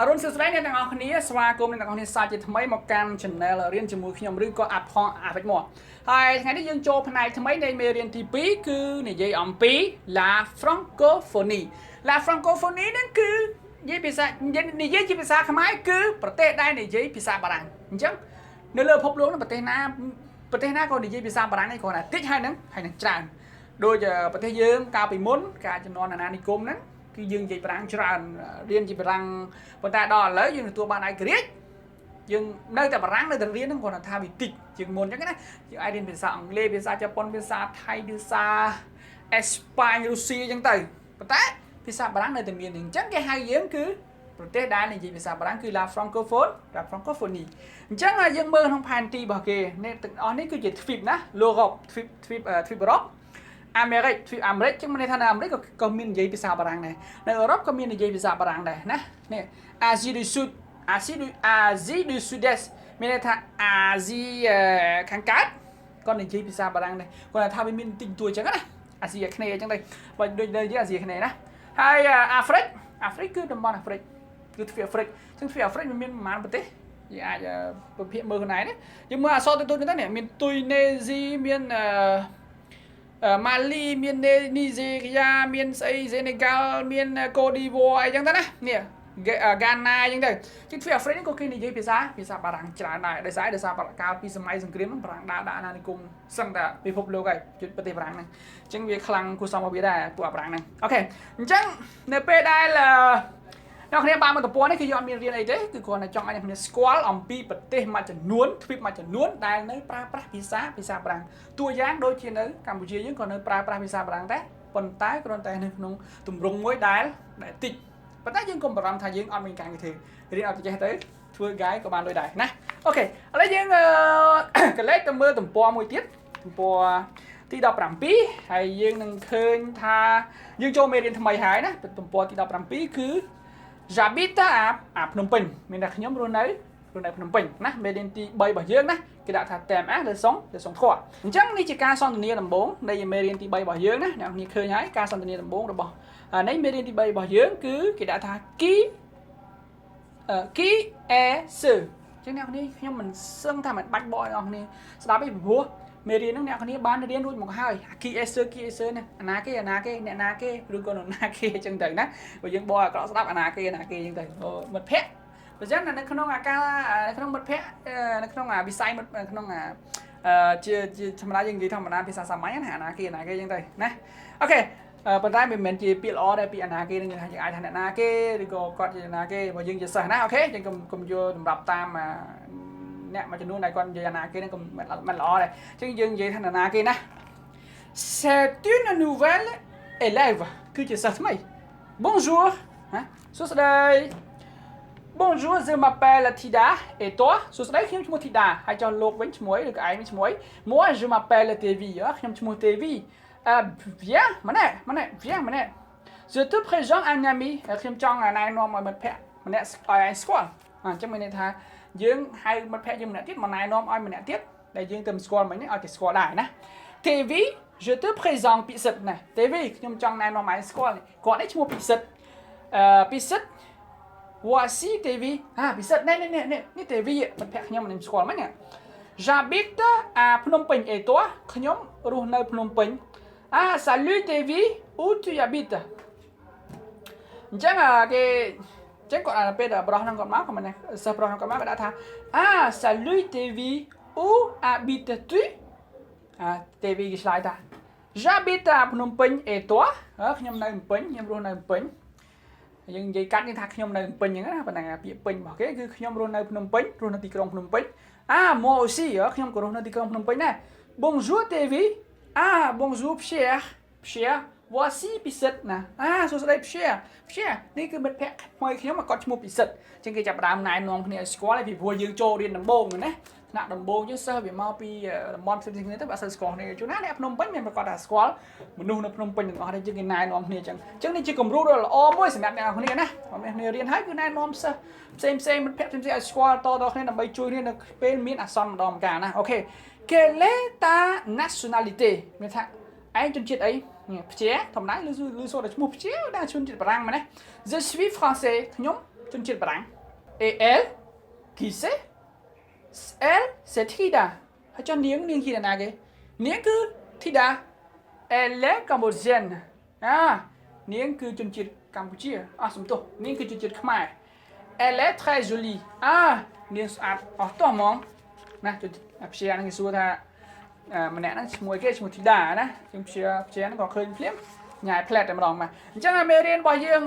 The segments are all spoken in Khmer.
រុនសួស្តីអ្នកទាំងអស់គ្នាស្វាគមន៍អ្នកទាំងអស់គ្នាសាជាថ្មីមកកាន់ channel រៀនជាមួយខ្ញុំឬក៏ Apprendre Avec Moi ហើយថ្ងៃនេះយើងចូលផ្នែកថ្មីនៃមេរៀនទី2គឺនិយាយអំពី la francophonie la francophonie ហ្នឹងគឺនិយាយជាភាសាខ្មែរគឺប្រទេសដែលនិយាយភាសាបារាំងអញ្ចឹងនៅលើពិភពលោកហ្នឹងប្រទេសណាក៏និយាយភាសាបារាំងនេះគ្រាន់តែតិចហើយហ្នឹងច្រើនដូចប្រទេសយើងកាលពីមុនការជំនាន់អាណានិគមហ្នឹងគឺយើងនិយាយបារាំងច្រើនរៀនជាបារាំងប៉ុន្តែដល់ឥឡូវយើងទទួលបានឯករាជ្យយើងនៅតែបារាំងនៅតែរៀនហ្នឹងគាត់ថាវាតិចជាងមុនអញ្ចឹងណាយើងអាចរៀនភាសាអង់គ្លេសភាសាជប៉ុនភាសាថៃភាសាអេស្ប៉ាញរុស្ស៊ីអញ្ចឹងទៅប៉ុន្តែភាសាបារាំងនៅតែមានអញ្ចឹងគេហៅយើងគឺប្រទេសដែលនិយាយភាសាបារាំងគឺ la francophonie អញ្ចឹងយើងមើលក្នុងផែនទីរបស់គេនេះទាំងអស់នេះគឺជាទ្វីបណា l'Europe ទ្វីបអឺរ៉ុបអាមេរិកទ្វីបអាមេរិកចឹងមានន័យថានៅអាមេរិកក៏មាននិយាយភាសាបារាំងដែរនៅអឺរ៉ុបក៏មាននិយាយភាសាបារាំងដែរណានេះអាស៊ីdu Sud អាស៊ីdu Sud-Est មានន័យថាអាស៊ីខាងកើតក៏និយាយភាសាបារាំងដែរគាត់ថាវាមានតិចតួចចឹងណាអាស៊ីអាគ្នេយ៍អញ្ចឹងដែរបើដូចយើងអាស៊ីអាគ្នេយ៍ណាហើយអាហ្វ្រិកគឺតំបន់អាហ្វ្រិកគឺទ្វីបអាហ្វ្រិកចឹងទ្វីបអាហ្វ្រិកមានប្រមាណប្រទេសយើងអាចប្រភេទមើលខ្លួនឯងនេះយើងមើលអក្សរទូទៅនេះមានទុយនេស៊ីមានម៉ាលីមាននីហ្សេរីយ៉ាមានស្អីសេនេហ្កាល់មានកូឌីវ៉ាអីចឹងទៅណានេះហ្គាណាអញ្ចឹងទៅជាទ្វីបអាហ្វ្រិកនេះក៏គេនិយាយភាសាបារាំងច្រើនដែរដោយសារកាលពីសម័យសង្គ្រាមបារាំងដាក់អាណានិគមសឹងតែពិភពលោកហើយជួយប្រទេសបារាំងហ្នឹងអញ្ចឹងវាខ្លាំងគួរសមរបស់វាដែរពួកបារាំងហ្នឹងអូខេអញ្ចឹងនៅពេលដែលអ្នកគ្នាបានមកទំព័រនេះគឺយើងអត់មានរៀនអីទេគឺគ្រាន់តែចង់ឲ្យអ្នកគ្នាស្គាល់អំពីប្រទេសមួយចំនួនទ្វីបមួយចំនួនដែលនៅប្រើប្រាស់ភាសាបារាំងតួយ៉ាងដូចជានៅកម្ពុជាយើងក៏នៅប្រើប្រាស់ភាសាបារាំងដែរប៉ុន្តែគ្រាន់តែនៅក្នុងទម្រង់មួយដែលតិចប៉ុន្តែយើងកុំបារម្ភថាយើងអត់មានការងារធ្វើរៀនអត់ចេះទៅធ្វើ guide ក៏បានដូចដែរណាអូខេឥឡូវយើងកលេចទៅមើលទំព័រមួយទៀតទំព័រទី17ហើយយើងនឹងឃើញថាយើងចូលមេរៀនថ្មីហើយណាទំព័រទី17គឺJ'habite à Phnom Penh មានតែខ្ញុំរស់នៅភ្នំពេញណាមេរៀនទី3របស់យើងណាគេដាក់ថា terminé leçons 3អញ្ចឹងនេះជាការសន្ទនាដំបូងនៃមេរៀនទី3របស់យើងណាអ្នកនាងឃើញហើយការសន្ទនាដំបូងរបស់នៃមេរៀនទី3របស់យើងគឺគេដាក់ថា qui est ce អញ្ចឹងអ្នកនាងខ្ញុំមិនសឹងថាមិនបាច់បកឲ្យអ្នកនាងស្ដាប់ទេព្រោះមេរៀនហ្នឹងអ្នកគ្នាបានរៀនរួចមកហើយ qui est ce នេះអាណាគេអ្នកណាគេឬក៏នរណាគេអញ្ចឹងទៅណាបើយើងបកអាក្រក់ស្ដាប់អាណាគេអញ្ចឹងទៅមិត្តភ័ក្តិបើចឹងនៅក្នុងអាការនៅក្នុងមិត្តភ័ក្តិនៅក្នុងអាវិស័យមិត្តក្នុងជាធម្មតាយើងនិយាយធម្មតាភាសាសាមញ្ញណាអាណាគេអញ្ចឹងទៅណាអូខេប៉ុន្តែមិនមែនជាពាក្យល្អដែរពាក្យអាណាគេនឹងយើងអាចថាអ្នកណាគេឬក៏គាត់ជាអ្នកណាគេបើយើងជាសិស្សណាអូខេយើងកុំយកសម្រាប់តាមអ្នកមួយចំនួនដែលគាត់និយាយអាណាគេនឹងមិនល្អដែរអញ្ចឹងយើងនិយាយថាអាណាគេណា C'est une nouvelle élève គឺជាសិស្សថ្មី Bonjour ណាសួស្តី Bonjour je m'appelle Tida et toi សួស្តីខ្ញុំឈ្មោះ Tida ហើយចុះលោកវិញឈ្មោះឬក៏ឯងវិញឈ្មោះ Moi je m'appelle Tevi ខ្ញុំឈ្មោះ Tevi viens ម្នាក់ Je te présente un ami ខ្ញុំចង់ណែនាំឲ្យមិត្តភ័ក្តិម្នាក់ឲ្យឯងស្គាល់អញ្ចឹងមានន័យថាយើងហៅមិត្តភ័ក្តិយើងម្នាក់ទៀតមកណែនាំឲ្យម្នាក់ទៀតដែលយើងទៅស្គាល់មិញនេះឲ្យគេស្គាល់ដែរណា Tevi je te présente ពិសិដ្ឋណា Tevi ខ្ញុំចង់ណែនាំឲ្យស្គាល់គាត់នេះឈ្មោះពិសិដ្ឋពិសិដ្ឋ Voici Tevi ពិសិដ្ឋនេះ Tevi មិត្តភ័ក្តិខ្ញុំមិនស្គាល់មិញ J'habite à Phnom Penh et toi ខ្ញុំរស់នៅភ្នំពេញSalut Tevi où tu habites អញ្ចឹងគេចឹងគាត់ពេលប្រុសហ្នឹងគាត់មកមិនសិស្សប្រុសហ្នឹងគាត់មកគាត់ដាក់ថាSalut Tevi où habites tu Tevi គេឆ្លើយថា J'habite à Phnom Penh et toi ខ្ញុំនៅភ្នំពេញខ្ញុំរស់នៅភ្នំពេញយើងនិយាយកាត់នេះថាខ្ញុំនៅភ្នំពេញអញ្ចឹងណាប៉ុន្តែពាក្យពេញរបស់គេគឺខ្ញុំរស់នៅភ្នំពេញរស់នៅទីក្រុងភ្នំពេញmoi aussi ខ្ញុំក៏រស់នៅទីក្រុងភ្នំពេញដែរ Bonjour Tevi bonjour Chers Voici ពិសិដ្ឋណាសួស្តី Chers នេះគឺមិត្តភ័ក្តិថ្មីខ្ញុំគាត់ឈ្មោះពិសិដ្ឋអញ្ចឹងគេចាប់ផ្ដើមណែនាំគ្នាឲ្យស្គាល់ពីព្រោះយើងចូលរៀនដំបូងណាថ្នាក់ដំបូងយើងសិស្សវាមកពីតំបន់ផ្សេងៗគ្នាទៅបើសិនស្គាល់គ្នាជួនណាអ្នកភ្នំពេញមានប្រកាសថាស្គាល់មនុស្សនៅភ្នំពេញទាំងអស់នេះយើងគេណែនាំគ្នាអញ្ចឹងនេះជាគំរូដ៏ល្អមួយសម្រាប់អ្នកនរគ្នាណាបើអ្នកគ្នារៀនហើយគឺណែនាំសិស្សផ្សេងមិត្តភ័ក្តិផ្សេងឲ្យស្គាល់តគ្នាដើម្បីជួយគ្នានៅពេលមានអាសន្នម្ដងម្កាលណាអូខេ Quelle est ta nationalité មានថាឯងជនជាតិអីផ្ជាធម្មតាឮសូរតែឈ្មោះផ្ជាដែរជនជាតិបារាំងមែនទេ Je suis français ខ្ញុំ ជនជាតិបារាំង et elle qui c'est elle c'est Thida ហើយចុះនាងជាណាគេនាងគឺ Thida elle est cambodgienne នាងគឺជនជាតិកម្ពុជាសំទោសនាងគឺជនជាតិខ្មែរ elle est très jolie នាងស្អាតអស់តោះហ្មងណាព្យានឹងគេសួរថាម្នាក់ហ្នឹងឈ្មោះគេឈ្មោះ Thida ណាយើងព្យាហ្នឹងក៏ឃើញភ្លាមញ៉ាយផ្លែតតែម្ដងមកអញ្ចឹងមេរៀនរបស់យើង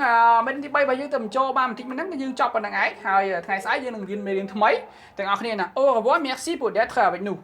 មេរៀនទី3របស់យើងទៅបញ្ចូលបានបន្តិចប៉ុណ្ណឹងគឺយើងចប់ប៉ុណ្ណឹងឯងហើយថ្ងៃស្អែកយើងនឹងរៀនមេរៀនថ្មីទាំងអស់គ្នាណា Au revoir merci pour d'être avec nous